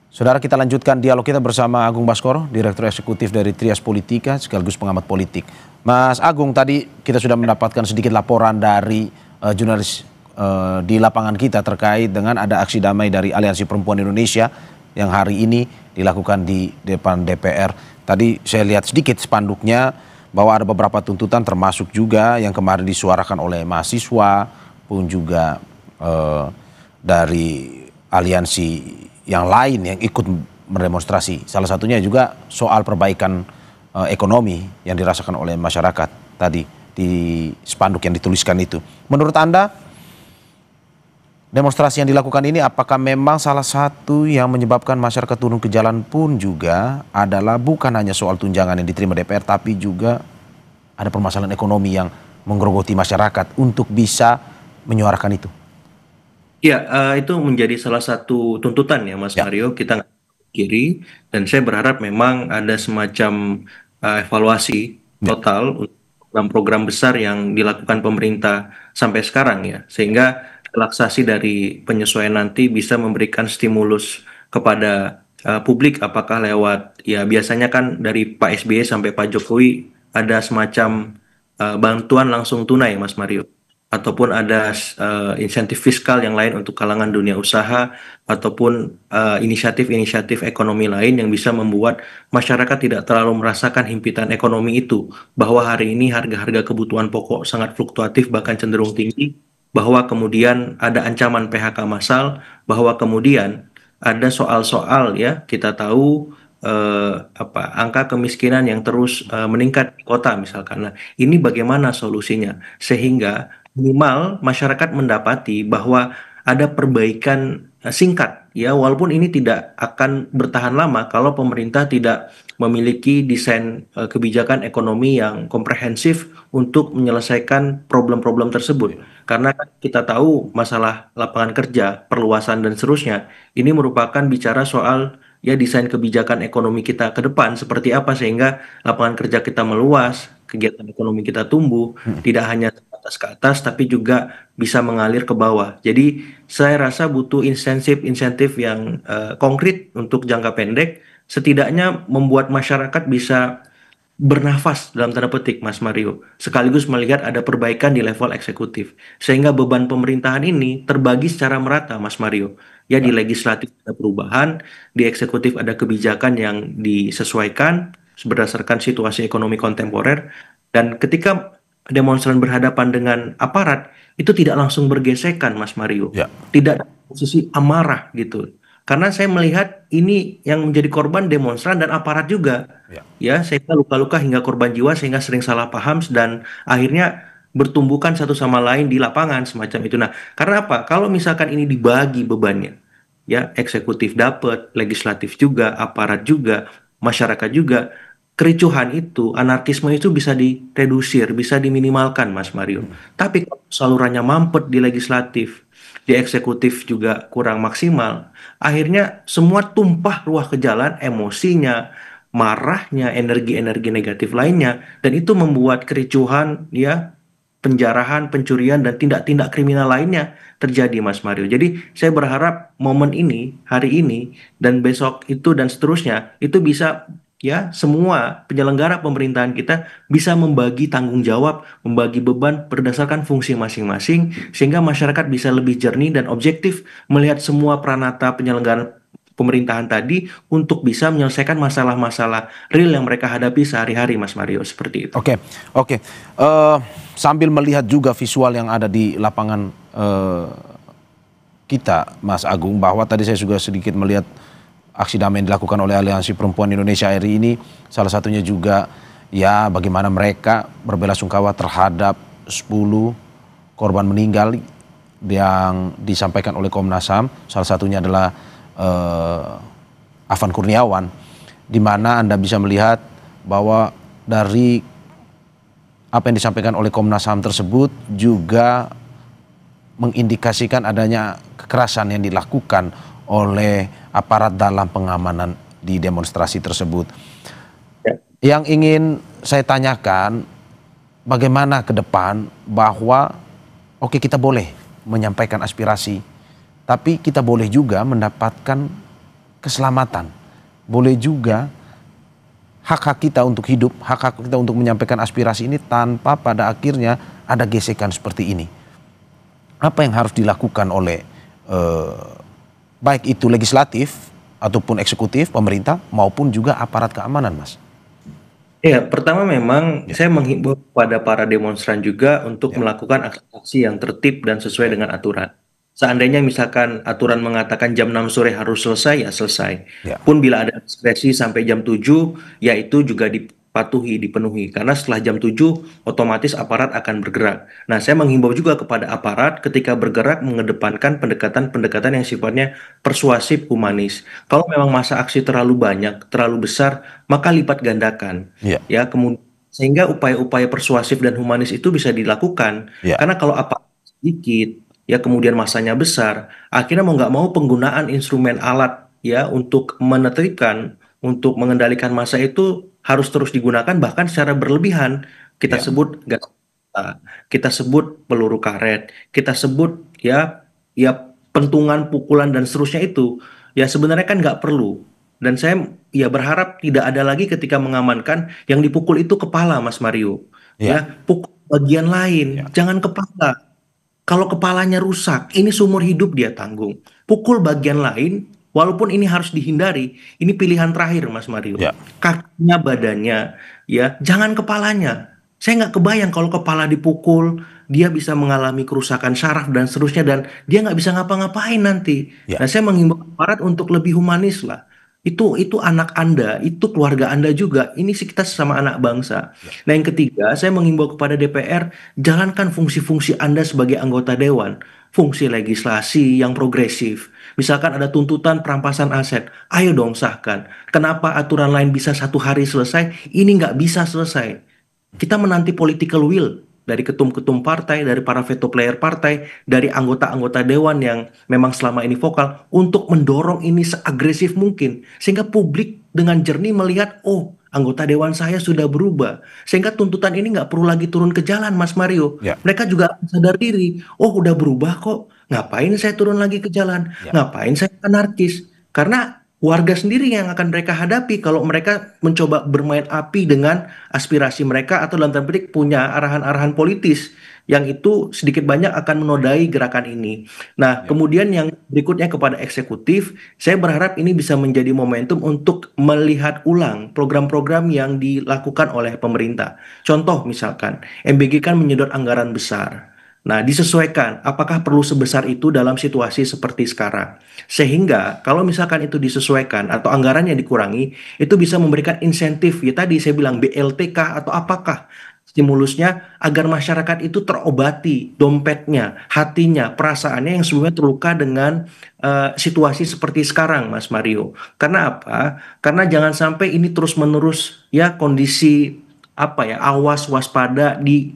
Saudara, kita lanjutkan dialog kita bersama Agung Baskoro, Direktur Eksekutif dari Trias Politika sekaligus pengamat politik. Mas Agung, tadi kita sudah mendapatkan sedikit laporan dari jurnalis di lapangan kita terkait dengan ada aksi damai dari Aliansi Perempuan Indonesia yang hari ini dilakukan di depan DPR. Tadi saya lihat sedikit spanduknya bahwa ada beberapa tuntutan termasuk juga yang kemarin disuarakan oleh mahasiswa pun juga dari aliansi yang lain yang ikut berdemonstrasi. Salah satunya juga soal perbaikan ekonomi yang dirasakan oleh masyarakat tadi di spanduk yang dituliskan itu. Menurut Anda, demonstrasi yang dilakukan ini apakah memang salah satu yang menyebabkan masyarakat turun ke jalan pun juga adalah bukan hanya soal tunjangan yang diterima DPR, tapi juga ada permasalahan ekonomi yang menggerogoti masyarakat untuk bisa menyuarakan itu? Ya, itu menjadi salah satu tuntutan ya Mas Ya, Mario, kita nggak kiri, dan saya berharap memang ada semacam evaluasi ya, total untuk program-program besar yang dilakukan pemerintah sampai sekarang ya, sehingga relaksasi dari penyesuaian nanti bisa memberikan stimulus kepada publik, apakah lewat, ya biasanya kan dari Pak SBY sampai Pak Jokowi ada semacam bantuan langsung tunai Mas Mario, ataupun ada insentif fiskal yang lain untuk kalangan dunia usaha, ataupun inisiatif-inisiatif ekonomi lain yang bisa membuat masyarakat tidak terlalu merasakan himpitan ekonomi itu, bahwa hari ini harga-harga kebutuhan pokok sangat fluktuatif bahkan cenderung tinggi, bahwa kemudian ada ancaman PHK massal, bahwa kemudian ada soal-soal, ya kita tahu angka kemiskinan yang terus meningkat di kota misalkan. Nah, ini bagaimana solusinya sehingga minimal masyarakat mendapati bahwa ada perbaikan singkat, ya walaupun ini tidak akan bertahan lama kalau pemerintah tidak memiliki desain kebijakan ekonomi yang komprehensif untuk menyelesaikan problem-problem tersebut, karena kan kita tahu masalah lapangan kerja, perluasan dan seterusnya ini merupakan bicara soal ya desain kebijakan ekonomi kita ke depan seperti apa sehingga lapangan kerja kita meluas, kegiatan ekonomi kita tumbuh, tidak hanya atas ke atas tapi juga bisa mengalir ke bawah. Jadi saya rasa butuh insentif-insentif yang konkret untuk jangka pendek, setidaknya membuat masyarakat bisa bernafas dalam tanda petik Mas Mario, sekaligus melihat ada perbaikan di level eksekutif sehingga beban pemerintahan ini terbagi secara merata Mas Mario. Ya, di ya. legislatif ada perubahan, di eksekutif ada kebijakan yang disesuaikan berdasarkan situasi ekonomi kontemporer, dan ketika demonstran berhadapan dengan aparat itu tidak langsung bergesekan Mas Mario, Ya. tidak ada posisi amarah gitu, karena saya melihat ini yang menjadi korban demonstran dan aparat juga, Ya. ya sehingga luka-luka hingga korban jiwa sehingga sering salah paham dan akhirnya bertumbukan satu sama lain di lapangan semacam itu. Nah, karena apa? Kalau misalkan ini dibagi bebannya, ya eksekutif dapat, legislatif juga, aparat juga, masyarakat juga, kericuhan itu, anarkisme itu bisa diredusir, bisa diminimalkan, Mas Mario. Tapi kalau salurannya mampet di legislatif, di eksekutif juga kurang maksimal, akhirnya semua tumpah ruah ke jalan, emosinya, marahnya, energi-energi negatif lainnya, dan itu membuat kericuhan, ya, penjarahan, pencurian, dan tindak-tindak kriminal lainnya terjadi, Mas Mario. Jadi saya berharap momen ini, hari ini, dan besok itu dan seterusnya, itu bisa, ya semua penyelenggara pemerintahan kita bisa membagi tanggung jawab, membagi beban berdasarkan fungsi masing-masing, sehingga masyarakat bisa lebih jernih dan objektif melihat semua peranata penyelenggaraan pemerintahan tadi untuk bisa menyelesaikan masalah-masalah real yang mereka hadapi sehari-hari, Mas Mario, seperti itu. Oke, oke. Sambil melihat juga visual yang ada di lapangan kita, Mas Agung, bahwa tadi saya juga sedikit melihat aksi damai yang dilakukan oleh Aliansi Perempuan Indonesia hari ini, salah satunya juga ya bagaimana mereka berbelasungkawa terhadap 10 korban meninggal yang disampaikan oleh Komnas HAM, salah satunya adalah Afan Kurniawan, di mana Anda bisa melihat bahwa dari apa yang disampaikan oleh Komnas HAM tersebut juga mengindikasikan adanya kekerasan yang dilakukan oleh aparat dalam pengamanan di demonstrasi tersebut. Ya. Yang ingin saya tanyakan, bagaimana ke depan bahwa oke, kita boleh menyampaikan aspirasi, tapi kita boleh juga mendapatkan keselamatan, boleh juga hak-hak kita untuk hidup, hak-hak kita untuk menyampaikan aspirasi ini tanpa pada akhirnya ada gesekan seperti ini. Apa yang harus dilakukan oleh baik itu legislatif ataupun eksekutif, pemerintah maupun juga aparat keamanan, Mas? Ya, pertama memang Ya, saya menghimbau kepada para demonstran juga untuk ya, melakukan aksi-aksi yang tertib dan sesuai baik. dengan aturan. Seandainya misalkan aturan mengatakan jam 6 sore harus selesai, ya selesai. Ya, Pun bila ada diskresi sampai jam 7, ya itu juga dipatuhi, dipenuhi. Karena setelah jam 7, otomatis aparat akan bergerak. Nah, saya menghimbau juga kepada aparat ketika bergerak mengedepankan pendekatan-pendekatan yang sifatnya persuasif, humanis. Kalau memang masa aksi terlalu banyak, terlalu besar, maka lipat gandakan ya, ya kemudian sehingga upaya-upaya persuasif dan humanis itu bisa dilakukan ya, karena kalau apa sedikit ya kemudian masanya besar akhirnya mau nggak mau penggunaan instrumen alat ya untuk menertibkan untuk mengendalikan massa itu harus terus digunakan bahkan secara berlebihan kita ya, sebut gas mata, kita sebut peluru karet, kita sebut ya pentungan pukulan dan seterusnya itu ya sebenarnya kan nggak perlu dan saya ya berharap tidak ada lagi ketika mengamankan yang dipukul itu kepala, Mas Mario. ya, Ya, pukul bagian lain, ya, jangan kepala. Kalau kepalanya rusak, ini seumur hidup dia tanggung. Pukul bagian lain, walaupun ini harus dihindari, ini pilihan terakhir, Mas Mario. ya, Kakinya, badannya, ya, jangan kepalanya. Saya nggak kebayang kalau kepala dipukul, dia bisa mengalami kerusakan saraf dan seterusnya, dan dia nggak bisa ngapa-ngapain nanti. ya, Nah, saya mengimbau aparat untuk lebih humanis lah. Itu anak Anda, itu keluarga Anda juga. Ini sih kita sesama anak bangsa. ya, Nah, yang ketiga, saya mengimbau kepada DPR, jalankan fungsi-fungsi Anda sebagai anggota dewan. Fungsi legislasi yang progresif. Misalkan ada tuntutan perampasan aset, ayo dong sahkan. Kenapa aturan lain bisa 1 hari selesai, ini nggak bisa selesai. Kita menanti political will dari ketum-ketum partai, dari para veto player partai, dari anggota-anggota dewan yang memang selama ini vokal untuk mendorong ini seagresif mungkin. Sehingga publik dengan jernih melihat, oh anggota dewan saya sudah berubah. Sehingga tuntutan ini nggak perlu lagi turun ke jalan, Mas Mario. ya, Mereka juga sadar diri, oh udah berubah kok. Ngapain saya turun lagi ke jalan? ya. Ngapain saya anarkis? Karena warga sendiri yang akan mereka hadapi kalau mereka mencoba bermain api dengan aspirasi mereka atau dalam tanda petik punya arahan-arahan politis yang itu sedikit banyak akan menodai gerakan ini. Nah, Ya. kemudian yang berikutnya kepada eksekutif, saya berharap ini bisa menjadi momentum untuk melihat ulang program-program yang dilakukan oleh pemerintah. Contoh misalkan, MBG kan menyedot anggaran besar. Nah, disesuaikan apakah perlu sebesar itu dalam situasi seperti sekarang. Sehingga kalau misalkan itu disesuaikan atau anggarannya dikurangi, itu bisa memberikan insentif, ya tadi saya bilang BLT atau apakah stimulusnya agar masyarakat itu terobati dompetnya, hatinya, perasaannya yang sebelumnya terluka dengan situasi seperti sekarang, Mas Mario. Karena apa? Karena jangan sampai ini terus-menerus ya kondisi apa ya, awas waspada di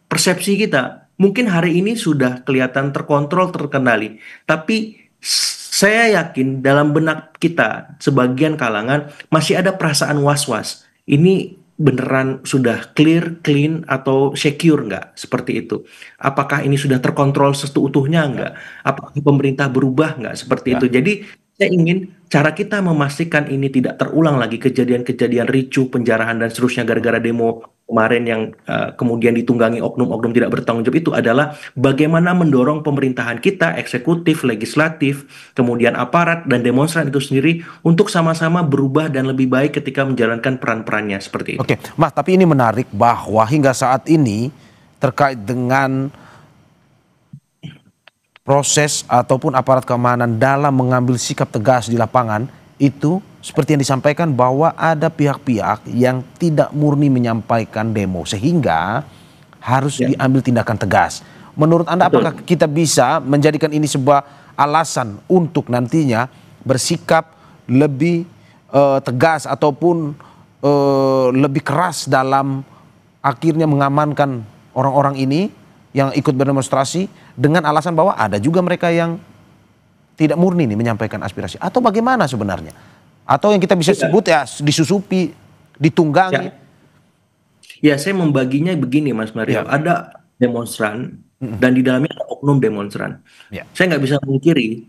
persepsi kita. Mungkin hari ini sudah kelihatan terkontrol, terkendali, tapi saya yakin dalam benak kita, sebagian kalangan masih ada perasaan was-was. Ini beneran sudah clear, clean, atau secure nggak? Seperti itu. Apakah ini sudah terkontrol seutuhnya Ya, nggak? Apakah pemerintah berubah nggak? Seperti ya, itu. Jadi saya ingin cara kita memastikan ini tidak terulang lagi kejadian-kejadian ricuh, penjarahan, dan seterusnya gara-gara demo kemarin yang kemudian ditunggangi oknum-oknum tidak bertanggung jawab itu adalah bagaimana mendorong pemerintahan kita, eksekutif, legislatif, kemudian aparat dan demonstran itu sendiri untuk sama-sama berubah dan lebih baik ketika menjalankan peran-perannya seperti itu. oke, Mas, tapi ini menarik bahwa hingga saat ini terkait dengan proses ataupun aparat keamanan dalam mengambil sikap tegas di lapangan itu seperti yang disampaikan bahwa ada pihak-pihak yang tidak murni menyampaikan demo sehingga harus Ya, diambil tindakan tegas. Menurut Anda apakah betul. kita bisa menjadikan ini sebuah alasan untuk nantinya bersikap lebih tegas ataupun lebih keras dalam akhirnya mengamankan orang-orang ini yang ikut berdemonstrasi dengan alasan bahwa ada juga mereka yang tidak murni nih menyampaikan aspirasi atau bagaimana sebenarnya? Atau yang kita bisa Ya, sebut ya disusupi, ditunggangi. ya, ya, saya membaginya begini, Mas Mario. Ya, Ada demonstran mm-mm, dan di dalamnya ada oknum demonstran. ya, Saya nggak bisa mengkiri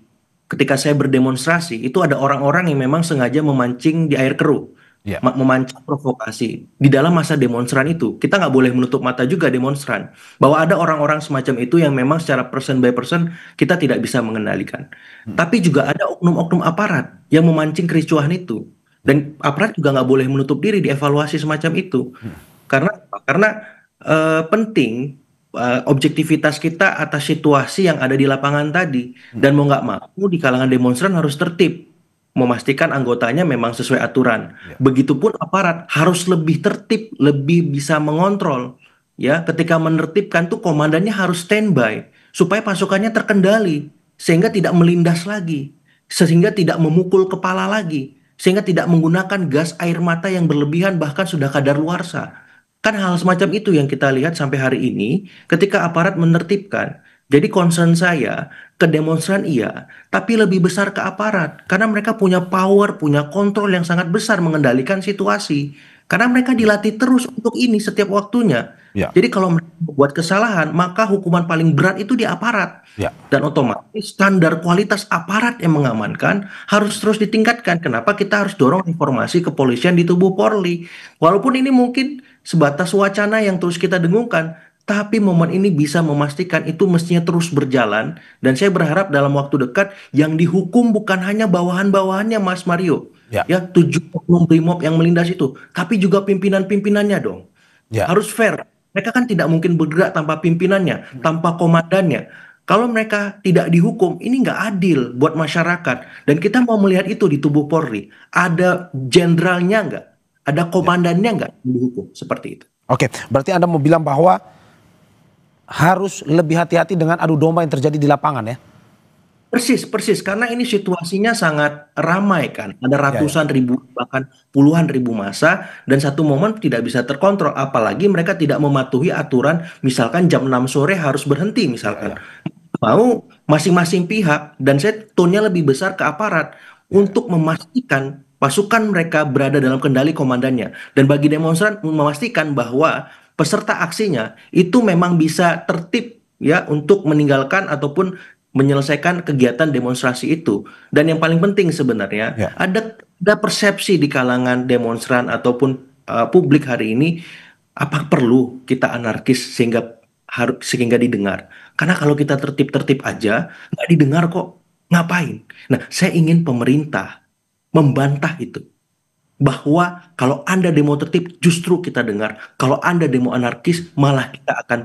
ketika saya berdemonstrasi, itu ada orang-orang yang memang sengaja memancing di air keruh, Ya. memancing provokasi. Di dalam masa demonstran itu, kita nggak boleh menutup mata juga demonstran, bahwa ada orang-orang semacam itu yang memang secara person by person kita tidak bisa mengendalikan. Hmm. Tapi juga ada oknum-oknum aparat yang memancing kericuhan itu. Dan aparat juga nggak boleh menutup diri dievaluasi semacam itu. Karena apa? Karena penting objektivitas kita atas situasi yang ada di lapangan tadi. Dan mau nggak mau di kalangan demonstran harus tertib, memastikan anggotanya memang sesuai aturan. Ya. Begitupun aparat harus lebih tertib, lebih bisa mengontrol. Ya, ketika menertibkan tuh komandannya harus standby supaya pasukannya terkendali sehingga tidak melindas lagi, sehingga tidak memukul kepala lagi, sehingga tidak menggunakan gas air mata yang berlebihan bahkan sudah kadaluarsa. Kan hal semacam itu yang kita lihat sampai hari ini ketika aparat menertibkan. Jadi concern saya ke demonstran iya, tapi lebih besar ke aparat karena mereka punya power, punya kontrol yang sangat besar mengendalikan situasi. Karena mereka dilatih terus untuk ini setiap waktunya. Ya. Jadi kalau mereka membuat kesalahan, maka hukuman paling berat itu di aparat. Ya. Dan otomatis standar kualitas aparat yang mengamankan harus terus ditingkatkan. Kenapa kita harus dorong reformasi kepolisian di tubuh Polri? Walaupun ini mungkin sebatas wacana yang terus kita dengungkan, tapi momen ini bisa memastikan itu mestinya terus berjalan. Dan saya berharap dalam waktu dekat yang dihukum bukan hanya bawahan-bawahannya Mas Mario. Ya. Ya, 7 oknum brimob yang melindas itu. Tapi juga pimpinan-pimpinannya dong. Ya. Harus fair. Mereka kan tidak mungkin bergerak tanpa pimpinannya, tanpa komandannya. Kalau mereka tidak dihukum, ini nggak adil buat masyarakat. Dan kita mau melihat itu di tubuh Polri. Ada jenderalnya nggak? Ada komandannya nggak yang dihukum? Seperti itu. Oke, berarti Anda mau bilang bahwa harus lebih hati-hati dengan adu domba yang terjadi di lapangan ya? Persis, persis. Karena ini situasinya sangat ramai kan. Ada ratusan ribu, bahkan puluhan ribu massa. Dan satu momen tidak bisa terkontrol. Apalagi mereka tidak mematuhi aturan. Misalkan jam 6 sore harus berhenti misalkan. Mau masing-masing pihak. Dan saya tone-nya lebih besar ke aparat. Untuk memastikan pasukan mereka berada dalam kendali komandannya. Dan bagi demonstran memastikan bahwa peserta aksinya itu memang bisa tertib ya untuk meninggalkan ataupun menyelesaikan kegiatan demonstrasi itu. Dan yang paling penting sebenarnya Ya. ada persepsi di kalangan demonstran ataupun publik hari ini apa perlu kita anarkis sehingga didengar. Karena kalau kita tertib-tertib aja nggak didengar kok. Ngapain? Nah, saya ingin pemerintah membantah itu. Bahwa kalau Anda demo tertib justru kita dengar. Kalau Anda demo anarkis malah kita akan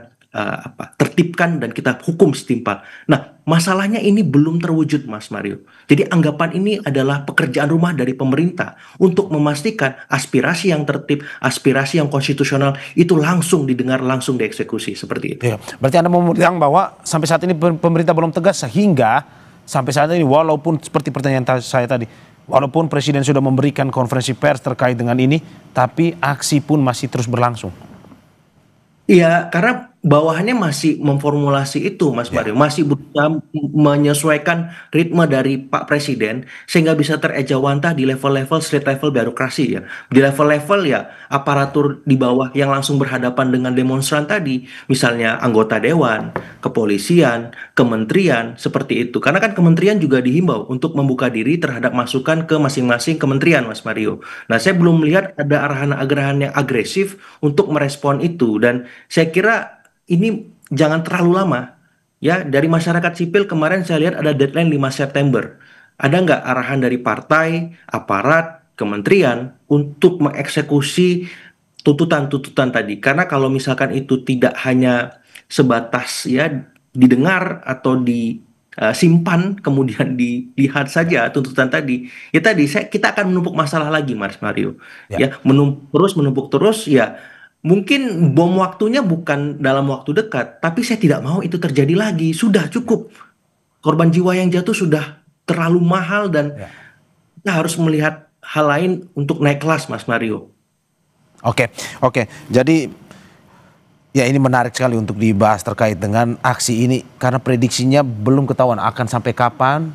tertibkan dan kita hukum setimpal. Nah, masalahnya ini belum terwujud Mas Mario. Jadi anggapan ini adalah pekerjaan rumah dari pemerintah untuk memastikan aspirasi yang tertib, aspirasi yang konstitusional itu langsung didengar, langsung dieksekusi seperti itu. Ya. Berarti Anda mau bilang bahwa sampai saat ini pemerintah belum tegas sehingga sampai saat ini walaupun seperti pertanyaan saya tadi, walaupun Presiden sudah memberikan konferensi pers terkait dengan ini, tapi aksi pun masih terus berlangsung. Iya, karena bawahannya masih memformulasi itu, Mas Mario. Masih berusaha menyesuaikan ritme dari Pak Presiden sehingga bisa terejawantah di level-level street level birokrasi ya. Di level-level ya aparatur di bawah yang langsung berhadapan dengan demonstran tadi, misalnya anggota dewan, kepolisian, kementerian, seperti itu. Karena kan kementerian juga dihimbau untuk membuka diri terhadap masukan ke masing-masing kementerian, Mas Mario. Nah, saya belum melihat ada arahan-arahan yang agresif untuk merespon itu dan saya kira ini jangan terlalu lama. Ya, dari masyarakat sipil kemarin saya lihat ada deadline 5 September. Ada nggak arahan dari partai, aparat, kementerian untuk mengeksekusi tuntutan-tuntutan tadi? Karena kalau misalkan itu tidak hanya sebatas ya didengar atau disimpan kemudian dilihat saja tuntutan tadi, ya tadi kita akan menumpuk masalah lagi, Mas Mario. Ya, menumpuk terus ya. Mungkin bom waktunya bukan dalam waktu dekat, tapi saya tidak mau itu terjadi lagi. Sudah cukup. Korban jiwa yang jatuh sudah terlalu mahal dan kita harus melihat hal lain untuk naik kelas, Mas Mario. Oke. Jadi ya ini menarik sekali untuk dibahas terkait dengan aksi ini karena prediksinya belum ketahuan akan sampai kapan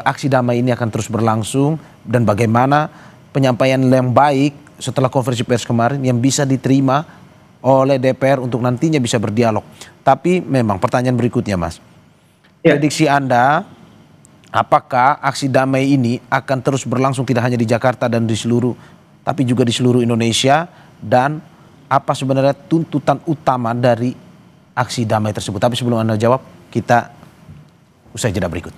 aksi damai ini akan terus berlangsung dan bagaimana penyampaian yang baik setelah konferensi pers kemarin yang bisa diterima oleh DPR untuk nantinya bisa berdialog. Tapi memang pertanyaan berikutnya Mas, prediksi Anda apakah aksi damai ini akan terus berlangsung tidak hanya di Jakarta dan tapi juga di seluruh Indonesia, dan apa sebenarnya tuntutan utama dari aksi damai tersebut? Tapi sebelum Anda jawab, kita usai jeda berikut.